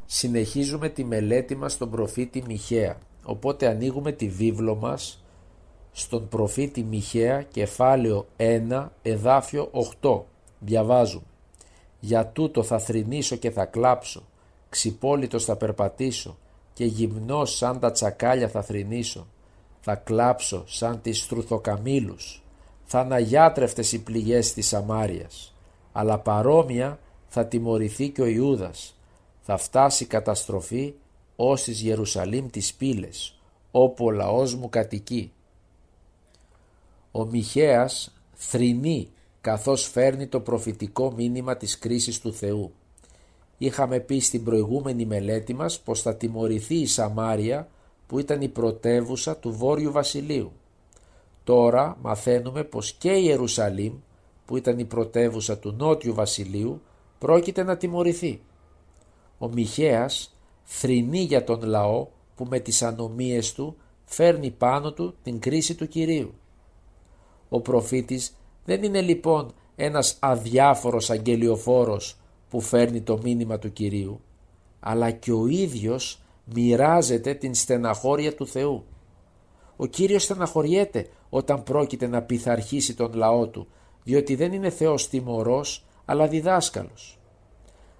Συνεχίζουμε τη μελέτη μας στον προφήτη Μιχαία, οπότε ανοίγουμε τη βίβλο μας στον προφήτη Μιχαία, κεφάλαιο 1, εδάφιο 8. Διαβάζουμε: «Για τούτο θα θρηνήσω και θα κλάψω, ξυπόλυτος θα περπατήσω και γυμνός σαν τα τσακάλια θα θρηνήσω. Θα κλάψω σαν τις στρουθοκαμήλους, θα αναγιάτρευτες οι πληγές της Σαμάριας, αλλά παρόμοια θα τιμωρηθεί και ο Ιούδας. Θα φτάσει καταστροφή ως της Ιερουσαλήμ τις πύλες, όπου ο λαός μου κατοικεί». Ο Μιχαίας θρηνεί καθώς φέρνει το προφητικό μήνυμα της κρίσης του Θεού. Είχαμε πει στην προηγούμενη μελέτη μας πως θα τιμωρηθεί η Σαμάρια, που ήταν η πρωτεύουσα του Βόρειου Βασιλείου. Τώρα μαθαίνουμε πως και η Ιερουσαλήμ, που ήταν η πρωτεύουσα του Νότιου Βασιλείου, πρόκειται να τιμωρηθεί. Ο Μιχαίας θρηνεί για τον λαό που με τις ανομίες του φέρνει πάνω του την κρίση του Κυρίου. Ο προφήτης δεν είναι λοιπόν ένας αδιάφορος αγγελιοφόρος που φέρνει το μήνυμα του Κυρίου, αλλά και ο ίδιος μοιράζεται την στεναχώρια του Θεού. Ο Κύριος στεναχωριέται όταν πρόκειται να πειθαρχήσει τον λαό του, διότι δεν είναι Θεός τιμωρός, αλλά διδάσκαλος.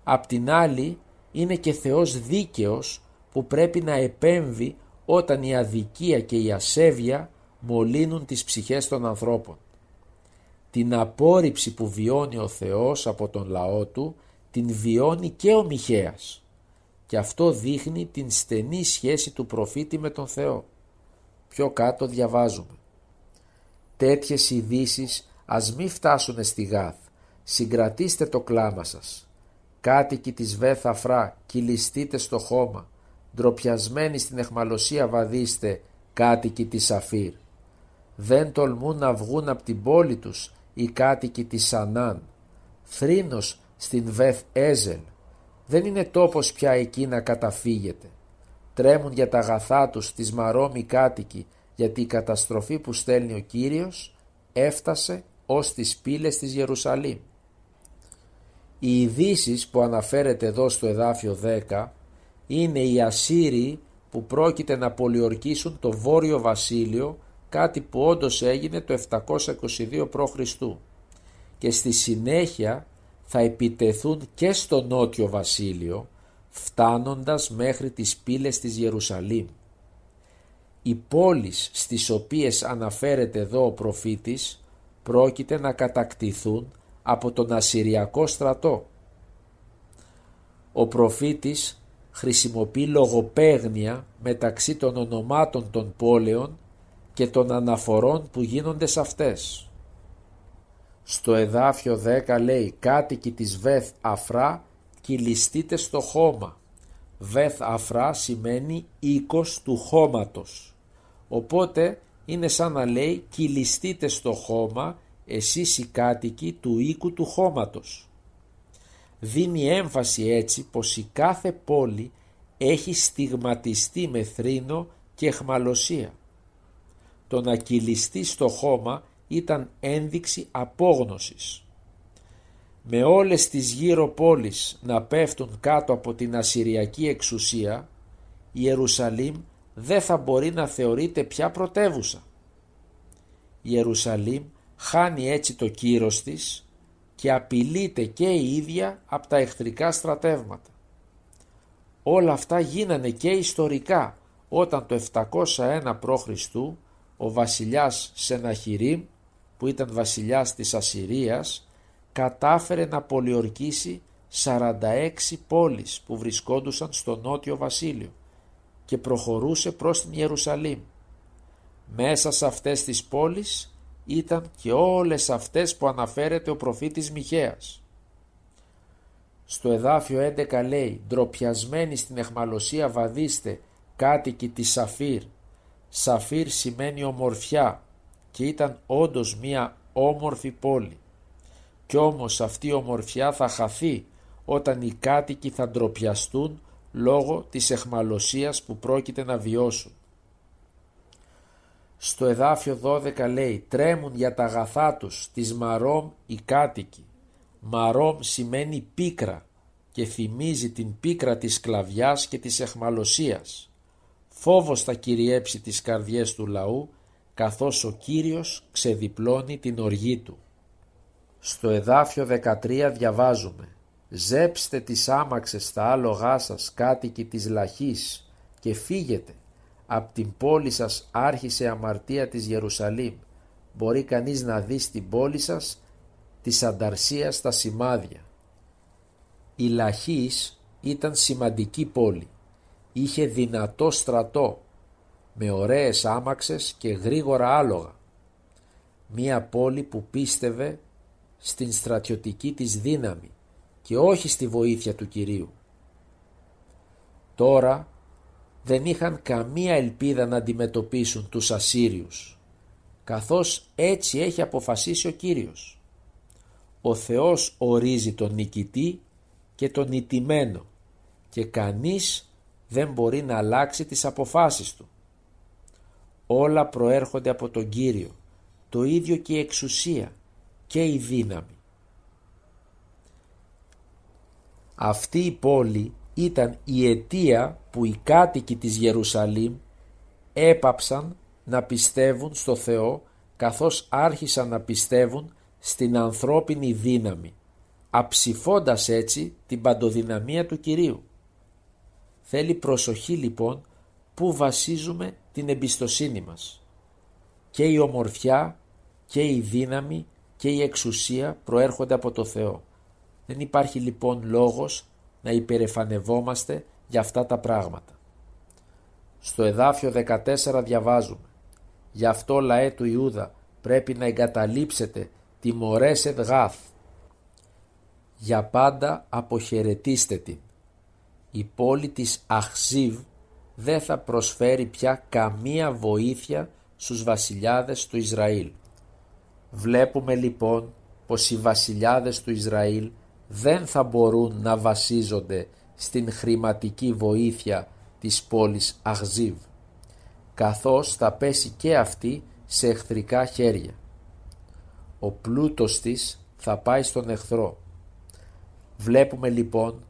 Απ' την άλλη είναι και Θεός δίκαιος που πρέπει να επέμβει όταν η αδικία και η ασέβεια μολύνουν τις ψυχές των ανθρώπων. Την απόρριψη που βιώνει ο Θεός από τον λαό του την βιώνει και ο Μιχαίας, και αυτό δείχνει την στενή σχέση του προφήτη με τον Θεό. Πιο κάτω διαβάζουμε: «Τέτοιες ειδήσεις ας μη φτάσουνε στη Γάθ, συγκρατήστε το κλάμα σας. Κάτοικοι της Βέθ Αφρά, κυλιστείτε στο χώμα, ντροπιασμένοι στην αιχμαλωσία βαδίστε, κάτοικοι της Σαφήρ. Δεν τολμούν να βγουν από την πόλη τους οι κάτοικοι της Σανάν. Θρήνος στην Βέθ Έζελ, δεν είναι τόπος πια εκεί να καταφύγετε. Τρέμουν για τα αγαθά τους τις Μαρόμοι κάτοικοι, γιατί η καταστροφή που στέλνει ο Κύριος έφτασε ως τις πύλες της Ιερουσαλήμ». Οι ειδήσεις που αναφέρεται εδώ στο εδάφιο 10 είναι οι Ασσύριοι που πρόκειται να πολιορκήσουν το Βόρειο Βασίλειο, κάτι που όντως έγινε το 722 π.Χ. και στη συνέχεια θα επιτεθούν και στο Νότιο Βασίλειο, φτάνοντας μέχρι τις πύλες της Ιερουσαλήμ. Οι πόλεις στις οποίες αναφέρεται εδώ ο προφήτης πρόκειται να κατακτηθούν από τον Ασσυριακό στρατό. Ο προφήτης χρησιμοποιεί λογοπαίγνια μεταξύ των ονομάτων των πόλεων και των αναφορών που γίνονται σε αυτές. Στο εδάφιο 10 λέει: «Κάτοικοι της Βέθ Αφρά, κυλιστείτε στο χώμα». Βέθ Αφρά σημαίνει οίκος του χώματος. Οπότε είναι σαν να λέει: κυλιστείτε στο χώμα εσείς οι κάτοικοι του οίκου του χώματος. Δίνει έμφαση έτσι πως η κάθε πόλη έχει στιγματιστεί με θρήνο και αιχμαλωσία. Το να κυλιστεί στο χώμα ήταν ένδειξη απόγνωσης. Με όλες τις γύρω πόλεις να πέφτουν κάτω από την ασσυριακή εξουσία, η Ιερουσαλήμ δεν θα μπορεί να θεωρείται πια πρωτεύουσα. Η Ιερουσαλήμ χάνει έτσι το κύρος της και απειλείται και η ίδια από τα εχθρικά στρατεύματα. Όλα αυτά γίνανε και ιστορικά όταν το 701 π.Χ. ο βασιλιάς Σεναχηρίμ, που ήταν βασιλιάς της Ασσυρίας, κατάφερε να πολιορκήσει 46 πόλεις που βρισκόντουσαν στο Νότιο Βασίλειο και προχωρούσε προς την Ιερουσαλήμ. Μέσα σε αυτές τις πόλεις ήταν και όλες αυτές που αναφέρεται ο προφήτης Μιχαίας. Στο εδάφιο 11 λέει: «Ντροπιασμένοι στην αιχμαλωσία βαδίστε, κάτοικοι της Σαφήρ». Σαφήρ σημαίνει ομορφιά και ήταν όντως μία όμορφη πόλη. Κι όμως αυτή η ομορφιά θα χαθεί όταν οι κάτοικοι θα ντροπιαστούν λόγω της αιχμαλωσίας που πρόκειται να βιώσουν. Στο εδάφιο 12 λέει: «Τρέμουν για τα αγαθά τους τις Μαρόμ οι κάτοικοι». Μαρόμ σημαίνει πίκρα και θυμίζει την πίκρα της σκλαβιάς και της αιχμαλωσίας. Φόβος θα κυριέψει τις καρδιές του λαού, καθώς ο Κύριος ξεδιπλώνει την οργή του. Στο εδάφιο 13 διαβάζουμε «Ζέψτε τις άμαξες στα άλογά σας, κάτοικοι της Λαχής, και φύγετε. Απ' την πόλη σας άρχισε αμαρτία της Ιερουσαλήμ. Μπορεί κανείς να δει στην πόλη σας της ανταρσίας στα σημάδια». Η Λαχής ήταν σημαντική πόλη. Είχε δυνατό στρατό, με ωραίες άμαξες και γρήγορα άλογα. Μία πόλη που πίστευε στην στρατιωτική της δύναμη και όχι στη βοήθεια του Κυρίου. Τώρα δεν είχαν καμία ελπίδα να αντιμετωπίσουν τους Ασσύριους, καθώς έτσι έχει αποφασίσει ο Κύριος. Ο Θεός ορίζει τον νικητή και τον ηττημένο και κανείς δεν μπορεί να αλλάξει τις αποφάσεις του. Όλα προέρχονται από τον Κύριο, το ίδιο και η εξουσία και η δύναμη. Αυτή η πόλη ήταν η αιτία που οι κάτοικοι της Ιερουσαλήμ έπαψαν να πιστεύουν στο Θεό, καθώς άρχισαν να πιστεύουν στην ανθρώπινη δύναμη, αψηφώντας έτσι την παντοδυναμία του Κυρίου. Θέλει προσοχή λοιπόν που βασίζουμε την εμπιστοσύνη μας. Και η ομορφιά και η δύναμη και η εξουσία προέρχονται από το Θεό. Δεν υπάρχει λοιπόν λόγος να υπερεφανευόμαστε για αυτά τα πράγματα. Στο εδάφιο 14 διαβάζουμε «Γι' αυτό, λαέ του Ιούδα, πρέπει να εγκαταλείψετε τη Μορέσεδ Γάθ. Για πάντα αποχαιρετήστε την. Η πόλη της Αχζίβ δεν θα προσφέρει πια καμία βοήθεια στους βασιλιάδες του Ισραήλ». Βλέπουμε λοιπόν πως οι βασιλιάδες του Ισραήλ δεν θα μπορούν να βασίζονται στην χρηματική βοήθεια της πόλης Αχζίβ, καθώς θα πέσει και αυτή σε εχθρικά χέρια. Ο πλούτος της θα πάει στον εχθρό. Βλέπουμε λοιπόν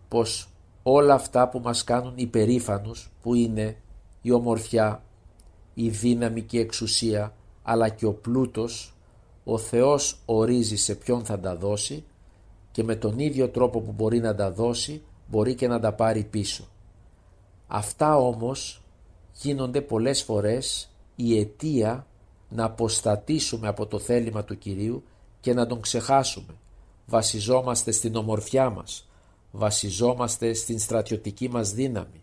πως όλα αυτά που μας κάνουν υπερήφανους, που είναι η ομορφιά, η δύναμη και η εξουσία, αλλά και ο πλούτος, ο Θεός ορίζει σε ποιον θα τα δώσει και με τον ίδιο τρόπο που μπορεί να τα δώσει, μπορεί και να τα πάρει πίσω. Αυτά όμως γίνονται πολλές φορές η αιτία να αποστατήσουμε από το θέλημα του Κυρίου και να τον ξεχάσουμε. Βασιζόμαστε στην ομορφιά μας, βασιζόμαστε στην στρατιωτική μας δύναμη,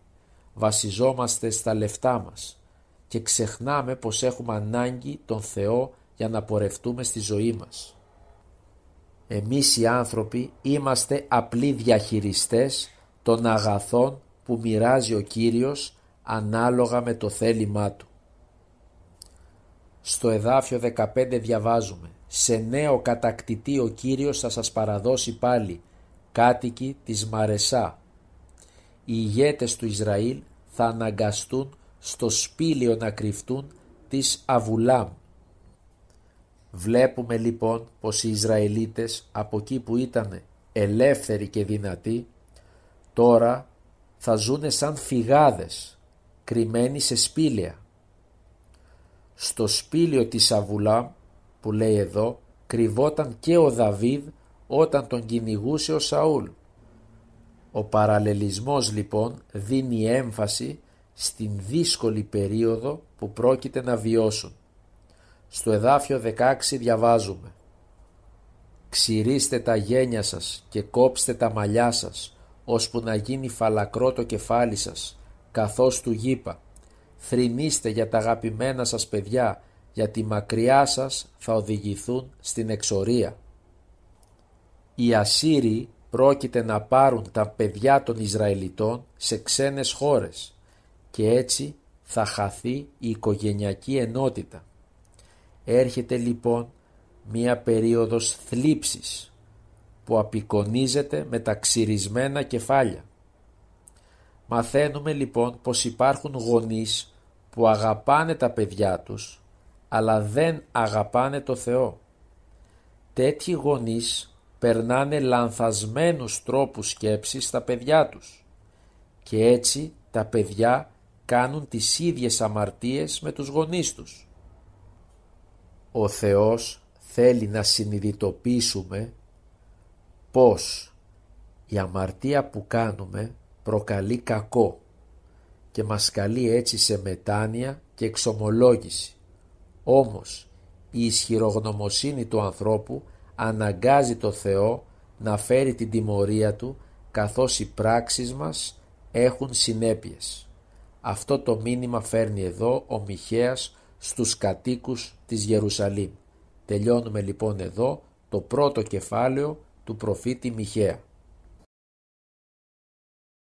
βασιζόμαστε στα λεφτά μας και ξεχνάμε πως έχουμε ανάγκη τον Θεό για να πορευτούμε στη ζωή μας. Εμείς οι άνθρωποι είμαστε απλοί διαχειριστές των αγαθών που μοιράζει ο Κύριος ανάλογα με το θέλημά Του. Στο εδάφιο 15 διαβάζουμε «Σε νέο κατακτητή ο Κύριος θα σας παραδώσει πάλι, κάτοικοι της Μαρεσά. Οι ηγέτες του Ισραήλ θα αναγκαστούν στο σπήλαιο να κρυφτούν της Αβουλάμ». Βλέπουμε λοιπόν πως οι Ισραηλίτες από εκεί που ήταν ελεύθεροι και δυνατοί, τώρα θα ζουνε σαν φυγάδες, κρυμμένοι σε σπήλαια. Στο σπήλαιο της Αβουλάμ που λέει εδώ κρυβόταν και ο Δαβίδ όταν τον κυνηγούσε ο Σαούλ. Ο παραλληλισμός λοιπόν δίνει έμφαση στην δύσκολη περίοδο που πρόκειται να βιώσουν. Στο εδάφιο 16 διαβάζουμε «Ξυρίστε τα γένια σας και κόψτε τα μαλλιά σας, ώσπου να γίνει φαλακρό το κεφάλι σας, καθώς του γήπα. Θρηνήστε για τα αγαπημένα σας παιδιά, γιατί μακριά σας θα οδηγηθούν στην εξορία». Οι Ασσύριοι πρόκειται να πάρουν τα παιδιά των Ισραηλιτών σε ξένες χώρες και έτσι θα χαθεί η οικογενειακή ενότητα. Έρχεται λοιπόν μία περίοδος θλίψης που απεικονίζεται με τα ξυρισμένα κεφάλια. Μαθαίνουμε λοιπόν πως υπάρχουν γονείς που αγαπάνε τα παιδιά τους αλλά δεν αγαπάνε το Θεό. Τέτοιοι γονείς περνάνε λανθασμένους τρόπους σκέψης στα παιδιά τους και έτσι τα παιδιά κάνουν τις ίδιες αμαρτίες με τους γονείς τους. Ο Θεός θέλει να συνειδητοποιήσουμε πως η αμαρτία που κάνουμε προκαλεί κακό και μας καλεί έτσι σε μετάνοια και εξομολόγηση. Όμως η ισχυρογνωμοσύνη του ανθρώπου αναγκάζει το Θεό να φέρει την τιμωρία του, καθώς οι πράξεις μας έχουν συνέπειες. Αυτό το μήνυμα φέρνει εδώ ο Μιχαίας στους κατοίκους της Ιερουσαλήμ. Τελειώνουμε λοιπόν εδώ το πρώτο κεφάλαιο του προφήτη Μιχαία.